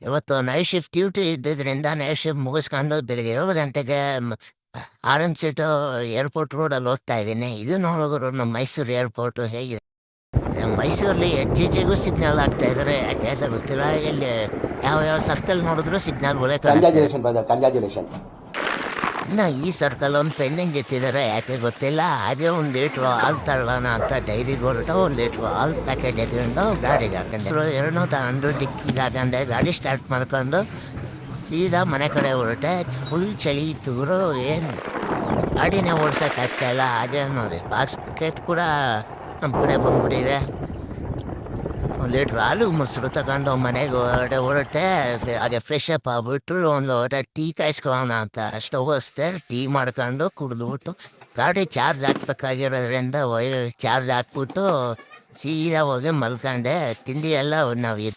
ಇವತ್ತು night shift duty ಇದ್ದಿದ್ದರಿಂದ night shift ಮುಗಿಸ್ಕೊಂಡು ಬೆಳಿಗ್ಗೆ 7 ಗಂಟೆಗೆ ಆರ್ ಎಮ್ ಸಿಟು ಏರ್ಪೋರ್ಟ್ ರೋಡಲ್ಲಿ ಹೋಗ್ತಾ ಇದ್ದೀನಿ. ಇದು ನೋಡೋರು ನಮ್ಮ ಮೈಸೂರು ಏರ್ಪೋರ್ಟು ಹೇಗಿದೆ. ಮೈಸೂರಲ್ಲಿ ಹೆಜ್ಜೆಗೂ ಸಿಗ್ನಲ್ ಆಗ್ತಾ ಇದ್ದಾರೆ. ಯಾಕೆ ಅಂತ ಗೊತ್ತಿಲ್ಲ. ಇಲ್ಲಿ ಯಾವ ಸರ್ಕಲ್ ನೋಡಿದ್ರು ಸಿಗ್ನಲ್ಗಳೇ ಕಾಣಿಸ್ತಾ ಇದೆ. ಕಂಗ್ರಾಚುಲೇಷನ್. ಇನ್ನು ಈ ಸರ್ಕಲ್ ಒಂದು ಪೆಂಡಿಂಗ್ ಇಟ್ಟಿದ್ದಾರೆ, ಯಾಕೆ ಗೊತ್ತಿಲ್ಲ. ಹಾಗೆ 1 ಲೀಟ್ರು ಹಾಲು ತಳ್ಳೋಣ ಅಂತ ಡೈರಿಗೆ ಹೊರಟು 1 ಲೀಟ್ರು ಹಾಲು ಪ್ಯಾಕೆಟ್ ಎತ್ಕೊಂಡು ಗಾಡಿಗೆ ಹಾಕೊಂಡು ಎರಡನ್ನೂ ತಗೊಂಡು ಡಿಕ್ಕಿಗೆ ಹಾಕೊಂಡೆ ಗಾಡಿ ಸ್ಟಾರ್ಟ್ ಮಾಡ್ಕೊಂಡು ಸೀದಾ ಮನೆ ಕಡೆ ಹೊರಟೆ. ಫುಲ್ ಚಳಿ ಇತ್ತು ಗುರು, ಏನು ಗಾಡಿನೇ ಓಡ್ಸೋಕ್ಕಾಗ್ತಾಯಿಲ್ಲ. ಹಾಗೆ ನೋಡಿ ಬಾಕ್ಸ್ ಕ್ರಿಕೆಟ್ ಕೂಡ ನಮ್ಮ ಕಡೆ ಬಂದ್ಬಿಟ್ಟಿದೆ. 1 ಲೀಟ್ರ್ ಹಾಲು ಮೊಸರು ತಗೊಂಡು ಮನೆಗೆ ಹೊರಟೆ. ಹಾಗೆ ಫ್ರೆಶ್ ಅಪ್ ಆಗ್ಬಿಟ್ಟು ಒಂದು ಟೀ ಕಾಯಿಸ್ಕೊಳ್ಳೋಣ ಅಂತ ಸ್ಟವ್ ಹಚ್ದೆ. ಟೀ ಮಾಡ್ಕೊಂಡು ಕುಡಿದ್ಬಿಟ್ಟು ಗಾಡಿ ಚಾರ್ಜ್ ಹಾಕ್ಬೇಕಾಗಿರೋದ್ರಿಂದ ಚಾರ್ಜ್ ಹಾಕ್ಬಿಟ್ಟು ಸೀದಾ ಹೋಗಿ ಮಲ್ಕೊಂಡೆ. ತಿಂಡಿ ಎಲ್ಲ ನಾವು